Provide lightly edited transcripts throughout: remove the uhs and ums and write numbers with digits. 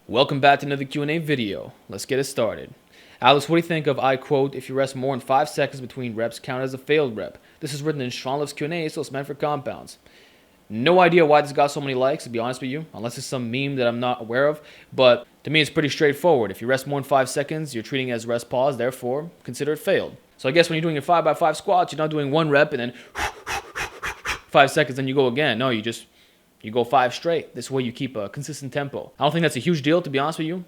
Welcome back to another Q&A video. Let's get it started. Alex, what do you think of, I quote, if you rest more than 5 seconds between reps, count as a failed rep? This is written in Stronglifts Q&A, so it's meant for compounds. No idea why this got so many likes, to be honest with you, unless it's some meme that I'm not aware of. But to me, it's pretty straightforward. If you rest more than 5 seconds, you're treating it as rest pause, therefore, consider it failed. So I guess when you're doing your 5x5 squats, you're not doing one rep and then 5 seconds, then you go again. No, you go 5 straight. This way you keep a consistent tempo. I don't think that's a huge deal, to be honest with you.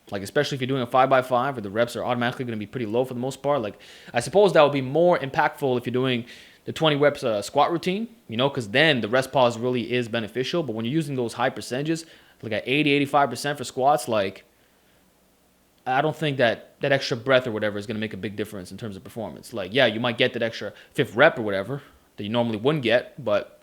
Like, especially if you're doing a 5x5 where the reps are automatically going to be pretty low for the most part. Like, I suppose that would be more impactful if you're doing the 20 reps squat routine, because then the rest pause really is beneficial. But when you're using those high percentages, like at 80-85% for squats, like, I don't think that extra breath or whatever is going to make a big difference in terms of performance. Like, yeah, you might get that extra 5th rep or whatever that you normally wouldn't get, but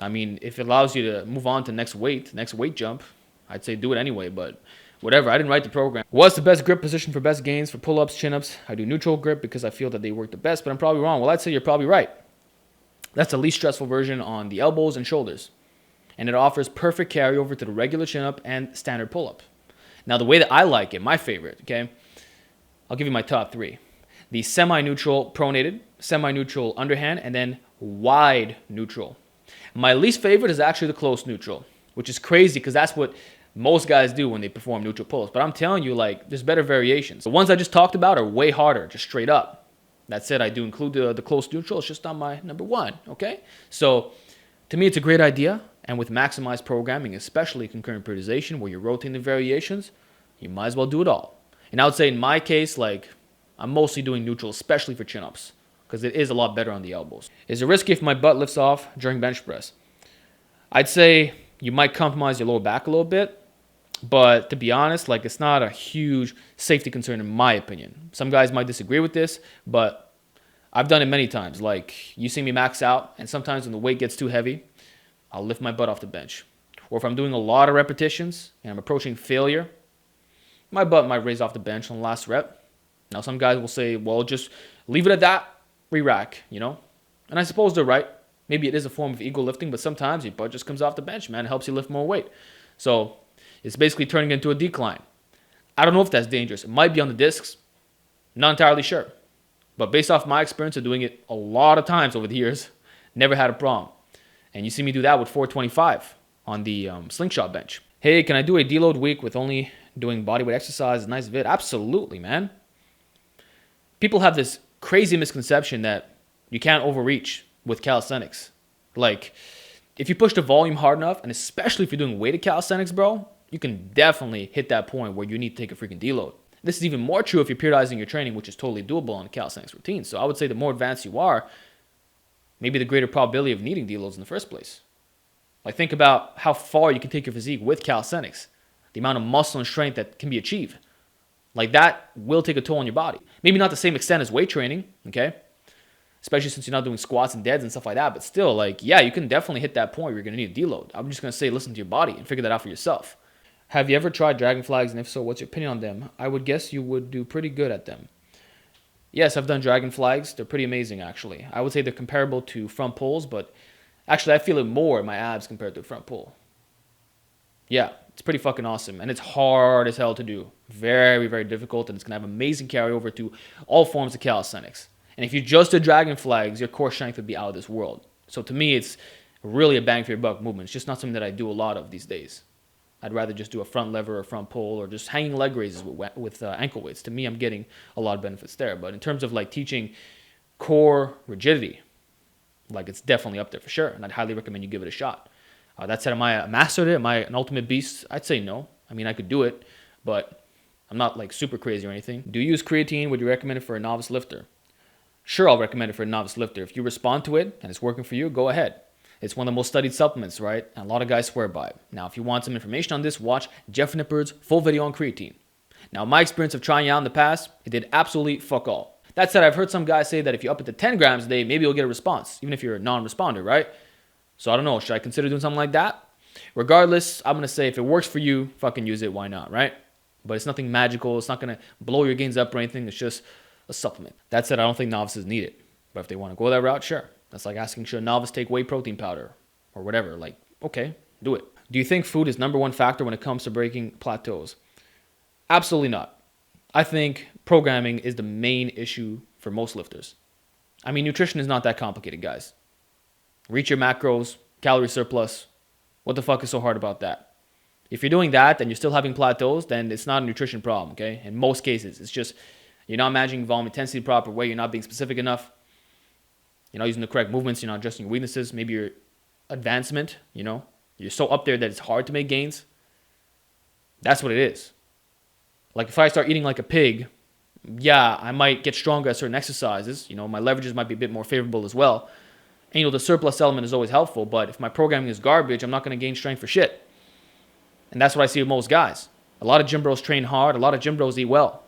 I mean, if it allows you to move on to next weight jump, I'd say do it anyway, but whatever. I didn't write the program. What's the best grip position for best gains for pull-ups, chin-ups? I do neutral grip because I feel that they work the best, but I'm probably wrong. Well, I'd say you're probably right. That's the least stressful version on the elbows and shoulders, and it offers perfect carryover to the regular chin-up and standard pull-up. Now, the way that I like it, my favorite, okay, I'll give you my top 3. The semi-neutral pronated, semi-neutral underhand, and then wide neutral. My least favorite is actually the close neutral, which is crazy because that's what most guys do when they perform neutral pulls. But I'm telling you, like, there's better variations. The ones I just talked about are way harder, just straight up. That said, I do include the close neutral. It's just not my number 1, okay? So to me, it's a great idea. And with maximized programming, especially concurrent periodization, where you're rotating the variations, you might as well do it all. And I would say in my case, like, I'm mostly doing neutral, especially for chin-ups, because it is a lot better on the elbows. Is it risky if my butt lifts off during bench press? I'd say you might compromise your lower back a little bit, but to be honest, like, it's not a huge safety concern in my opinion. Some guys might disagree with this, but I've done it many times. Like, you see me max out, and sometimes when the weight gets too heavy, I'll lift my butt off the bench. Or if I'm doing a lot of repetitions and I'm approaching failure, my butt might raise off the bench on the last rep. Now, some guys will say, well, just leave it at that. Re-rack, and I suppose they're right. Maybe it is a form of ego lifting, but sometimes your butt just comes off the bench, man. It helps you lift more weight. So it's basically turning into a decline. I don't know if that's dangerous. It might be on the discs. Not entirely sure. But based off my experience of doing it a lot of times over the years, never had a problem. And you see me do that with 425 on the slingshot bench. Hey, can I do a deload week with only doing bodyweight exercise? Nice vid. Absolutely, man. People have this crazy misconception that you can't overreach with calisthenics. Like, if you push the volume hard enough, and especially if you're doing weighted calisthenics, bro, you can definitely hit that point where you need to take a freaking deload. This is even more true if you're periodizing your training, which is totally doable on a calisthenics routine. So I would say the more advanced you are, maybe the greater probability of needing deloads in the first place. Like, think about how far you can take your physique with calisthenics, the amount of muscle and strength that can be achieved. Like, that will take a toll on your body. Maybe not the same extent as weight training, okay? Especially since you're not doing squats and deads and stuff like that. But still, like, yeah, you can definitely hit that point where you're going to need a deload. I'm just going to say listen to your body and figure that out for yourself. Have you ever tried dragon flags? And if so, what's your opinion on them? I would guess you would do pretty good at them. Yes, I've done dragon flags. They're pretty amazing, actually. I would say they're comparable to front pulls, but actually I feel it more in my abs compared to a front pull. Yeah, it's pretty fucking awesome. And it's hard as hell to do. Very, very difficult. And it's going to have amazing carryover to all forms of calisthenics. And if you just did dragon flags, your core strength would be out of this world. So to me, it's really a bang for your buck movement. It's just not something that I do a lot of these days. I'd rather just do a front lever or front pull or just hanging leg raises with ankle weights. To me, I'm getting a lot of benefits there. But in terms of like teaching core rigidity, like, it's definitely up there for sure. And I'd highly recommend you give it a shot. That said, am I a master at it? Am I an ultimate beast? I'd say no. I mean, I could do it, but I'm not like super crazy or anything. Do you use creatine? Would you recommend it for a novice lifter? Sure, I'll recommend it for a novice lifter. If you respond to it and it's working for you, go ahead. It's one of the most studied supplements, right? And a lot of guys swear by it. Now, if you want some information on this, watch Jeff Nippard's full video on creatine. Now, my experience of trying it out in the past, it did absolutely fuck all. That said, I've heard some guys say that if you up it to 10 grams a day, maybe you'll get a response, even if you're a non-responder, right? So I don't know. Should I consider doing something like that? Regardless, I'm going to say if it works for you, fucking use it. Why not, right? But it's nothing magical. It's not going to blow your gains up or anything. It's just a supplement. That said, I don't think novices need it. But if they want to go that route, sure. That's like asking, should a novice take whey protein powder or whatever? Like, okay, do it. Do you think food is number one factor when it comes to breaking plateaus? Absolutely not. I think programming is the main issue for most lifters. I mean, nutrition is not that complicated, guys. Reach your macros, calorie surplus. What the fuck is so hard about that? If you're doing that and you're still having plateaus, then it's not a nutrition problem, okay? In most cases, it's just you're not managing volume intensity the proper way. You're not being specific enough. You're not using the correct movements. You're not adjusting your weaknesses. Maybe your advancement, you're so up there that it's hard to make gains. That's what it is. Like if I start eating like a pig, yeah, I might get stronger at certain exercises. My leverages might be a bit more favorable as well. And the surplus element is always helpful. But if my programming is garbage, I'm not going to gain strength for shit. And that's what I see with most guys. A lot of gym bros train hard. A lot of gym bros eat well.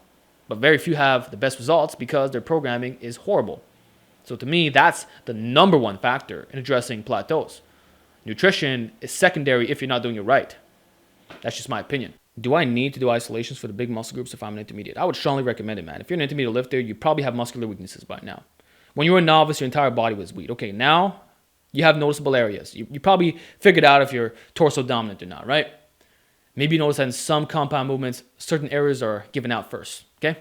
But very few have the best results because their programming is horrible. So to me, that's the number one factor in addressing plateaus. Nutrition is secondary if you're not doing it right. That's just my opinion. Do I need to do isolations for the big muscle groups if I'm an intermediate? I would strongly recommend it, man. If you're an intermediate lifter, you probably have muscular weaknesses by now. When you were a novice, your entire body was weak. Okay, now you have noticeable areas. You probably figured out if you're torso dominant or not, right? Maybe you notice that in some compound movements, certain areas are given out first, okay?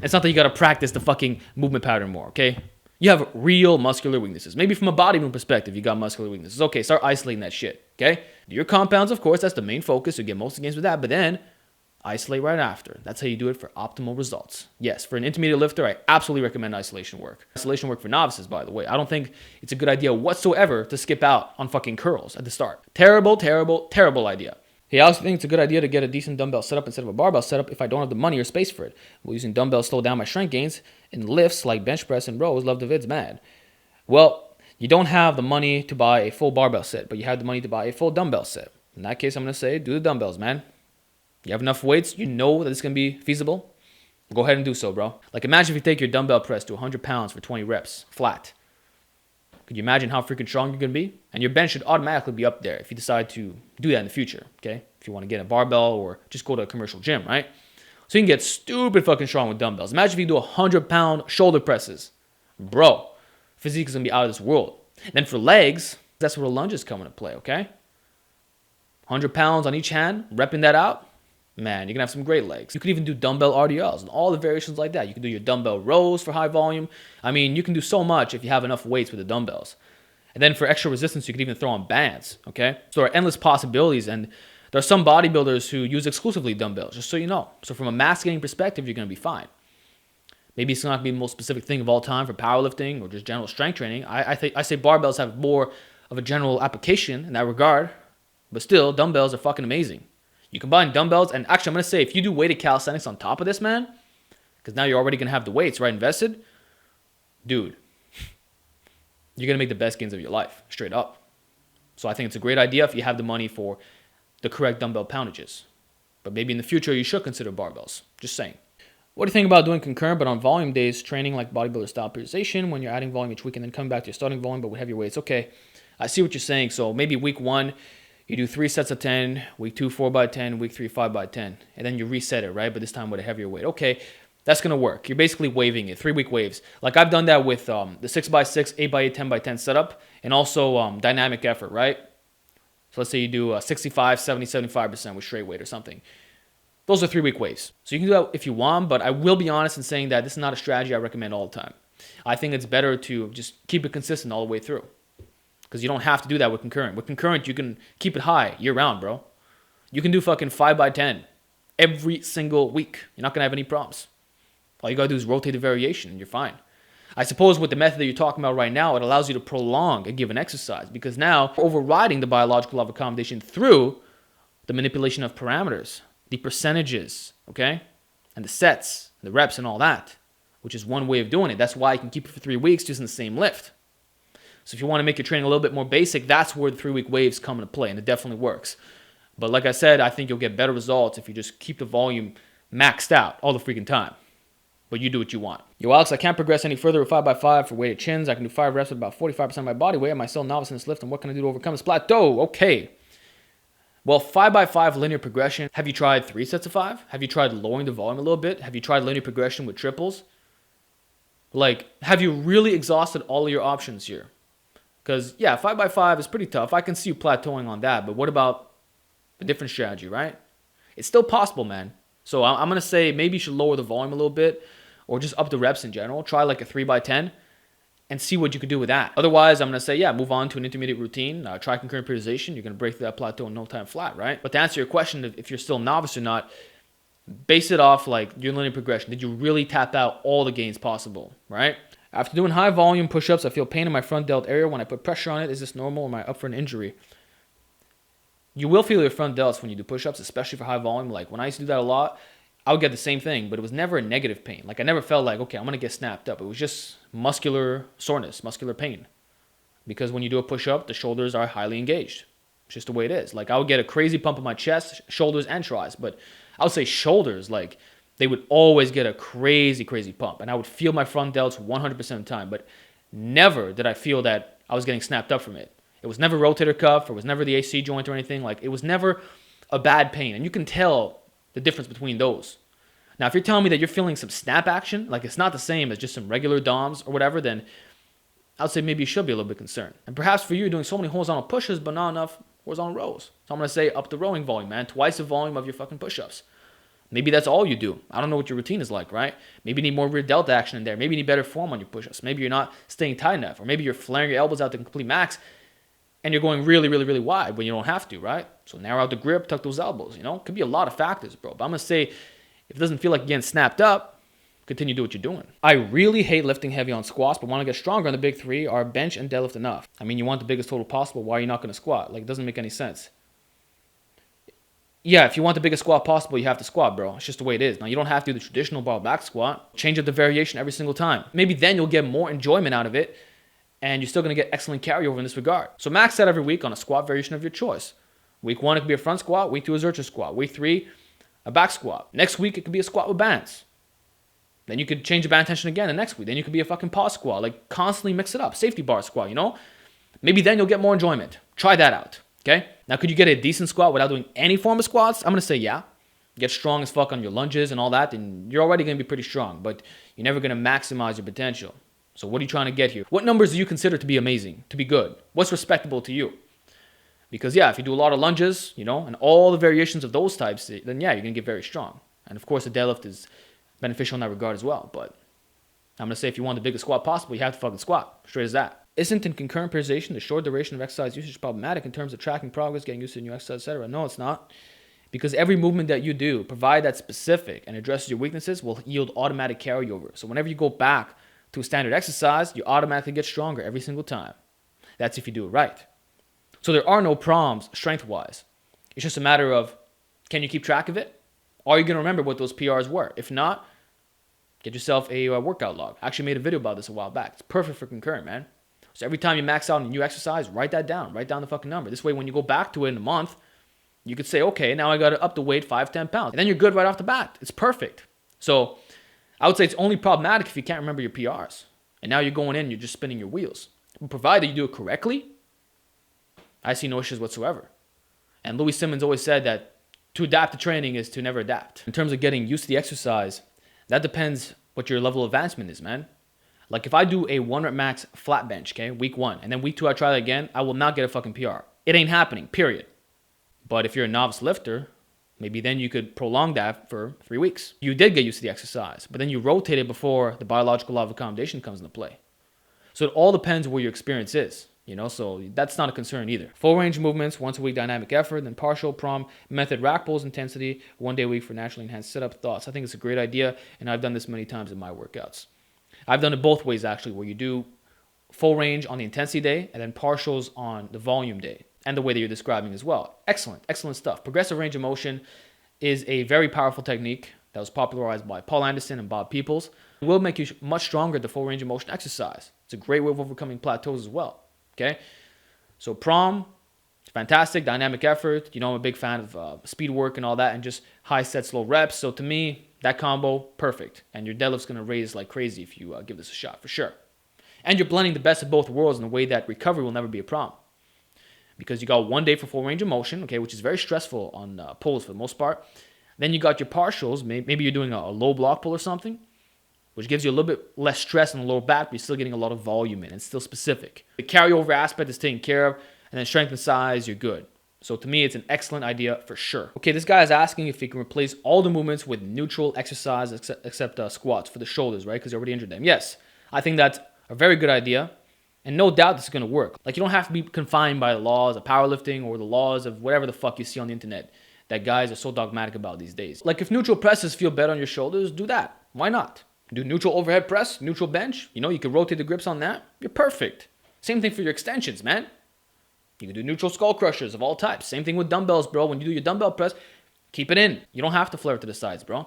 It's not that you got to practice the fucking movement pattern more, okay? You have real muscular weaknesses. Maybe from a bodybuilding perspective, you got muscular weaknesses. Okay, start isolating that shit, okay? Do your compounds, of course, that's the main focus. You get most of the gains with that, but then isolate right after. That's how you do it for optimal results. Yes, for an intermediate lifter, I absolutely recommend isolation work. Isolation work for novices, by the way. I don't think it's a good idea whatsoever to skip out on fucking curls at the start. Terrible, terrible, terrible idea. Hey, I also think it's a good idea to get a decent dumbbell setup instead of a barbell setup if I don't have the money or space for it. Will using dumbbells slow down my strength gains in lifts like bench press and rows? Love the vids, man. Well, you don't have the money to buy a full barbell set, but you have the money to buy a full dumbbell set. In that case, I'm going to say do the dumbbells, man. You have enough weights, you know that it's going to be feasible. Go ahead and do so, bro. Like imagine if you take your dumbbell press to 100 pounds for 20 reps, flat. Could you imagine how freaking strong you're going to be? And your bench should automatically be up there if you decide to do that in the future, okay? If you want to get a barbell or just go to a commercial gym, right? So you can get stupid fucking strong with dumbbells. Imagine if you do 100-pound shoulder presses. Bro, physique is going to be out of this world. And then for legs, that's where the lunges come into play, okay? 100 pounds on each hand, repping that out. Man, you're going to have some great legs. You could even do dumbbell RDLs and all the variations like that. You can do your dumbbell rows for high volume. I mean, you can do so much if you have enough weights with the dumbbells. And then for extra resistance, you could even throw on bands, okay? So there are endless possibilities, and there are some bodybuilders who use exclusively dumbbells, just so you know. So from a mass gaining perspective, you're going to be fine. Maybe it's not going to be the most specific thing of all time for powerlifting or just general strength training. I say barbells have more of a general application in that regard, but still, dumbbells are fucking amazing. You combine dumbbells, and actually I'm going to say if you do weighted calisthenics on top of this, man, because now you're already going to have the weights, right, invested, dude, you're going to make the best gains of your life, straight up. So I think it's a great idea if you have the money for the correct dumbbell poundages. But maybe in the future you should consider barbells. Just saying. What do you think about doing concurrent but on volume days, training like bodybuilder style periodization when you're adding volume each week and then coming back to your starting volume but with heavier weights? Okay, I see what you're saying. So maybe week 1, you do 3 sets of 10, week 2, 4x10, week 3, 5x10, and then you reset it, right? But this time with a heavier weight. Okay, that's going to work. You're basically waving it, 3-week waves. Like I've done that with the 6x6, 8x8, 10x10 setup, and also dynamic effort, right? So let's say you do 65, 70, 75% with straight weight or something. Those are 3-week waves. So you can do that if you want, but I will be honest in saying that this is not a strategy I recommend all the time. I think it's better to just keep it consistent all the way through. Because you don't have to do that with concurrent. With concurrent, you can keep it high year-round, bro. You can do fucking 5x10 every single week. You're not going to have any problems. All you got to do is rotate the variation, and you're fine. I suppose with the method that you're talking about right now, it allows you to prolong a given exercise. Because now, you're overriding the biological law of accommodation through the manipulation of parameters, the percentages, okay? And the sets, the reps, and all that. Which is one way of doing it. That's why you can keep it for 3 weeks just in the same lift. So if you want to make your training a little bit more basic, that's where the 3-week waves come into play, and it definitely works. But like I said, I think you'll get better results if you just keep the volume maxed out all the freaking time. But you do what you want. Yo, Alex, I can't progress any further with 5x5 for weighted chins. I can do 5 reps with about 45% of my body weight. Am I still a novice in this lift, and what can I do to overcome this plateau? Okay. Well, 5x5 linear progression. Have you tried 3 sets of 5? Have you tried lowering the volume a little bit? Have you tried linear progression with triples? Like, have you really exhausted all of your options here? Because, yeah, 5x5 is pretty tough. I can see you plateauing on that. But what about a different strategy, right? It's still possible, man. So I'm going to say maybe you should lower the volume a little bit or just up the reps in general. Try like a 3x10 and see what you can do with that. Otherwise, I'm going to say, yeah, move on to an intermediate routine. Try concurrent periodization. You're going to break through that plateau in no time flat, right? But to answer your question, if you're still a novice or not, base it off like your linear progression. Did you really tap out all the gains possible, right? After doing high volume push-ups, I feel pain in my front delt area when I put pressure on it. Is this normal or am I up for an injury? You will feel your front delts when you do push-ups, especially for high volume. Like when I used to do that a lot, I would get the same thing, but it was never a negative pain. Like I never felt like, okay, I'm going to get snapped up. It was just muscular soreness, muscular pain. Because when you do a push-up, the shoulders are highly engaged. It's just the way it is. Like I would get a crazy pump in my chest, shoulders, and tris. But I would say shoulders, like they would always get a crazy, crazy pump. And I would feel my front delts 100% of the time. But never did I feel that I was getting snapped up from it. It was never rotator cuff. It was never the AC joint or anything. Like it was never a bad pain. And you can tell the difference between those. Now, if you're telling me that you're feeling some snap action, like it's not the same as just some regular DOMs or whatever, then I would say maybe you should be a little bit concerned. And perhaps for you, you're doing so many horizontal pushes, but not enough horizontal rows. So I'm going to say up the rowing volume, man. Twice the volume of your fucking push-ups. Maybe that's all you do. I don't know what your routine is like, right? Maybe you need more rear delt action in there. Maybe you need better form on your push-ups. Maybe you're not staying tight enough. Or maybe you're flaring your elbows out to complete max and you're going really, really, really wide when you don't have to, right? So narrow out the grip, tuck those elbows, Could be a lot of factors, bro. But I'm going to say if it doesn't feel like you're getting snapped up, continue to do what you're doing. I really hate lifting heavy on squats, but want to get stronger on the big three. Are bench and deadlift enough? I mean, you want the biggest total possible. Why are you not going to squat? Like, it doesn't make any sense. Yeah, if you want the biggest squat possible, you have to squat, bro. It's just the way it is. Now, you don't have to do the traditional bar back squat. Change up the variation every single time. Maybe then you'll get more enjoyment out of it, and you're still going to get excellent carryover in this regard. So max that every week on a squat variation of your choice. Week 1, it could be a front squat. Week 2, a zercher squat. Week 3, a back squat. Next week, it could be a squat with bands. Then you could change the band tension again the next week. Then you could be a fucking pause squat. Like, constantly mix it up. Safety bar squat, Maybe then you'll get more enjoyment. Try that out, okay? Now, could you get a decent squat without doing any form of squats? I'm going to say yeah. Get strong as fuck on your lunges and all that, and you're already going to be pretty strong, but you're never going to maximize your potential. So what are you trying to get here? What numbers do you consider to be amazing, to be good? What's respectable to you? Because, yeah, if you do a lot of lunges, and all the variations of those types, then, yeah, you're going to get very strong. And, of course, the deadlift is beneficial in that regard as well. But I'm going to say if you want the biggest squat possible, you have to fucking squat. Straight as that. Isn't in concurrent periodization the short duration of exercise usage problematic in terms of tracking progress, getting used to new exercise, etc.? No, it's not. Because every movement that you do, provided that's specific and addresses your weaknesses, will yield automatic carryover. So whenever you go back to a standard exercise, you automatically get stronger every single time. That's if you do it right. So there are no proms strength-wise. It's just a matter of, can you keep track of it? Are you going to remember what those PRs were? If not, get yourself a workout log. I actually made a video about this a while back. It's perfect for concurrent, man. So every time you max out a new exercise, write that down. Write down the fucking number. This way, when you go back to it in a month, you could say, okay, now I got to up the weight 5-10 pounds. And then you're good right off the bat. It's perfect. So I would say it's only problematic if you can't remember your PRs. And now you're going in, you're just spinning your wheels. But provided you do it correctly, I see no issues whatsoever. And Louis Simmons always said that to adapt to training is to never adapt. In terms of getting used to the exercise, that depends what your level of advancement is, man. Like if I do a 1 rep max flat bench, okay, week 1, and then week 2 I try that again, I will not get a fucking PR. It ain't happening, period. But if you're a novice lifter, maybe then you could prolong that for 3 weeks. You did get used to the exercise, but then you rotate it before the biological law of accommodation comes into play. So it all depends where your experience is, so that's not a concern either. Full range movements, once a week dynamic effort, then partial prom method rack pulls intensity, 1 day a week for naturally enhanced sit-up thoughts. I think it's a great idea, and I've done this many times in my workouts. I've done it both ways actually, where you do full range on the intensity day and then partials on the volume day, and the way that you're describing as well. Excellent stuff. Progressive range of motion is a very powerful technique that was popularized by Paul Anderson and Bob Peoples. It will make you much stronger at the full range of motion exercise. It's a great way of overcoming plateaus as well. Okay, so prom, fantastic, dynamic effort. I'm a big fan of speed work and all that, and just high set, slow reps. So to me, that combo, perfect. And your deadlift's going to raise like crazy if you give this a shot, for sure. And you're blending the best of both worlds in a way that recovery will never be a problem. Because you got 1 day for full range of motion, okay, which is very stressful on pulls for the most part. Then you got your partials. Maybe you're doing a low block pull or something. which gives you a little bit less stress on the lower back, but you're still getting a lot of volume in. It's still specific. The carryover aspect is taken care of, and then strength and size, you're good. So to me, it's an excellent idea for sure. Okay, this guy is asking if he can replace all the movements with neutral exercise except squats for the shoulders, right? Because you already injured them. Yes, I think that's a very good idea. And no doubt this is going to work. Like, you don't have to be confined by the laws of powerlifting or the laws of whatever the fuck you see on the internet that guys are so dogmatic about these days. Like, if neutral presses feel better on your shoulders, do that. Why not? Do neutral overhead press, neutral bench. You know, you can rotate the grips on that. You're perfect. Same thing for your extensions, man. You can do neutral skull crushers of all types. Same thing with dumbbells, bro. When you do your dumbbell press, keep it in. You don't have to flare it to the sides, bro.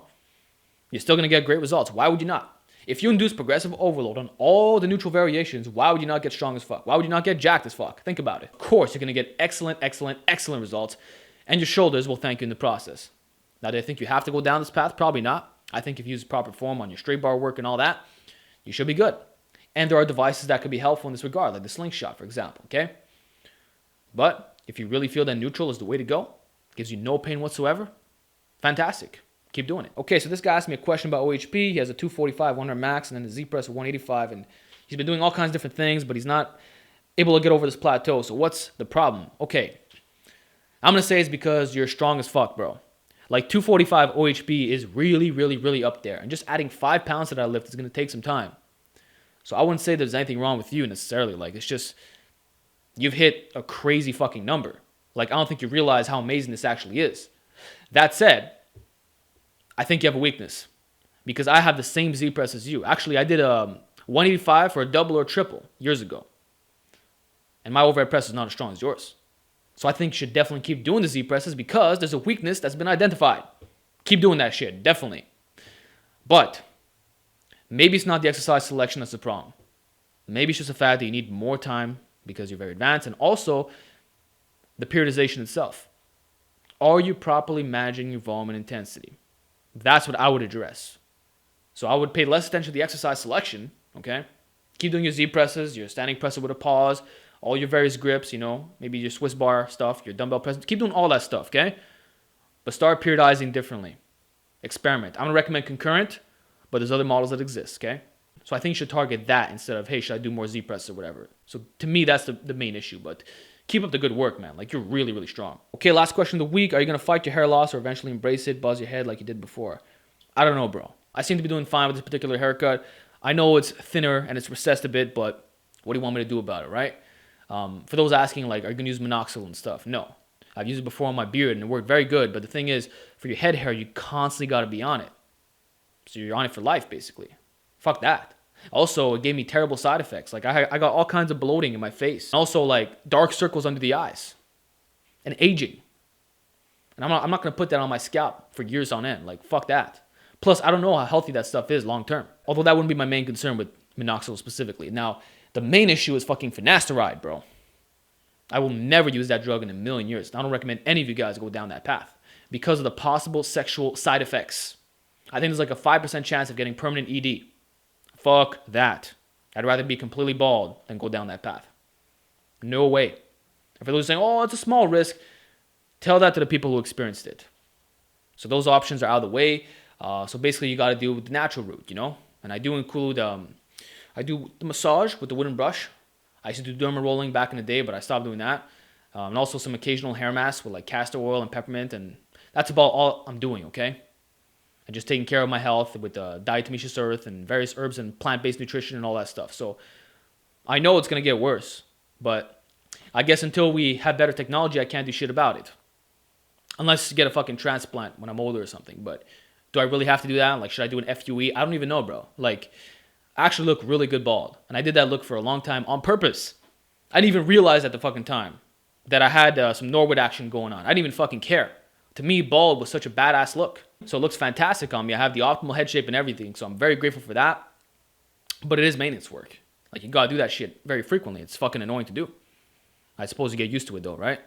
You're still going to get great results. Why would you not? If you induce progressive overload on all the neutral variations, why would you not get strong as fuck? Why would you not get jacked as fuck? Think about it. Of course, you're going to get excellent results, and your shoulders will thank you in the process. Now, do I think you have to go down this path? Probably not. I think if you use proper form on your straight bar work and all that, you should be good. And there are devices that could be helpful in this regard, like the slingshot, for example, okay? But if you really feel that neutral is the way to go, gives you no pain whatsoever, fantastic. Keep doing it. Okay, so this guy asked me a question about OHP. He has a 245, 100 max, and then the Z press of 185, and he's been doing all kinds of different things, but he's not able to get over this plateau. So what's the problem? Okay, I'm going to say it's because you're strong as fuck, bro. Like 245 OHP is really up there, and just adding 5 pounds to that lift is going to take some time. So I wouldn't say there's anything wrong with you necessarily. Like, it's just, you've hit a crazy fucking number. Like, I don't think you realize how amazing this actually is. That said, I think you have a weakness, because I have the same Z press as you. Actually, I did a 185 for a double or triple years ago, and my overhead press is not as strong as yours. So I think you should definitely keep doing the Z presses, because there's a weakness that's been identified. Keep doing that shit, definitely. But maybe it's not the exercise selection that's the problem. Maybe it's just the fact that you need more time because you're very advanced, and also the periodization itself. Are you properly managing your volume and intensity? That's what I would address. So I would pay less attention to the exercise selection, okay? Keep doing your Z presses, your standing presser with a pause, all your various grips, you know, maybe your Swiss bar stuff, your dumbbell press. Keep doing all that stuff, okay? But start periodizing differently. Experiment. I'm going to recommend concurrent, but there's other models that exist, okay? So I think you should target that instead of, hey, should I do more Z press or whatever? So to me, that's the main issue, but keep up the good work, man. Like, you're really strong. Okay, last question of the week. Are you going to fight your hair loss or eventually embrace it, buzz your head like you did before? I don't know, bro. I seem to be doing fine with this particular haircut. I know it's thinner and it's recessed a bit, but what do you want me to do about it, right? For those asking, like, are you going to use minoxidil and stuff? No. I've used it before on my beard and it worked very good, but the thing is, for your head hair, you constantly got to be on it. So you're on it for life, basically. Fuck that. Also, it gave me terrible side effects. Like, I got all kinds of bloating in my face. And also, like, dark circles under the eyes. And aging. And I'm not going to put that on my scalp for years on end. Like, fuck that. Plus, I don't know how healthy that stuff is long term. Although that wouldn't be my main concern with minoxidil specifically. Now, the main issue is fucking finasteride, bro. I will never use that drug in a million years. I don't recommend any of you guys go down that path because of the possible sexual side effects. I think there's like a 5% chance of getting permanent ED. Fuck that. I'd rather be completely bald than go down that path. No way. And for those saying, oh, it's a small risk, tell that to the people who experienced it. So those options are out of the way. So basically, you got to do the natural route, you know? And I do include, I do the massage with the wooden brush. I used to do derma rolling back in the day, but I stopped doing that. And also some occasional hair masks with like castor oil and peppermint. And that's about all I'm doing, okay? And just taking care of my health with diatomaceous earth and various herbs and plant-based nutrition and all that stuff. So I know it's going to get worse, but I guess until we have better technology, I can't do shit about it. Unless you get a fucking transplant when I'm older or something. But do I really have to do that? Like, should I do an FUE? I don't even know, bro. Like, I actually look really good bald. And I did that look for a long time on purpose. I didn't even realize at the fucking time that I had some Norwood action going on. I didn't even fucking care. To me, bald was such a badass look. So it looks fantastic on me. I have the optimal head shape and everything. So I'm very grateful for that. But it is maintenance work. Like, you gotta do that shit very frequently. It's fucking annoying to do. I suppose you get used to it though, right?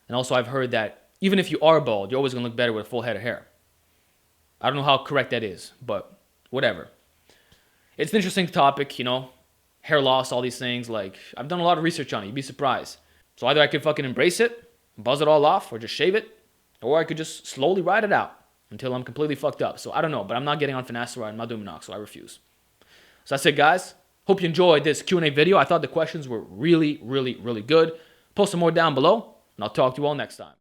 And also I've heard that even if you are bald, you're always gonna look better with a full head of hair. I don't know how correct that is, but whatever. It's an interesting topic, you know, hair loss, all these things. Like, I've done a lot of research on it. You'd be surprised. So either I could fucking embrace it, buzz it all off, or just shave it, or I could just slowly ride it out until I'm completely fucked up. So I don't know, but I'm not getting on finasteride. I'm not doing minoxidil. I refuse. So that's it, guys. Hope you enjoyed this Q&A video. I thought the questions were really, really, really good. Post some more down below, and I'll talk to you all next time.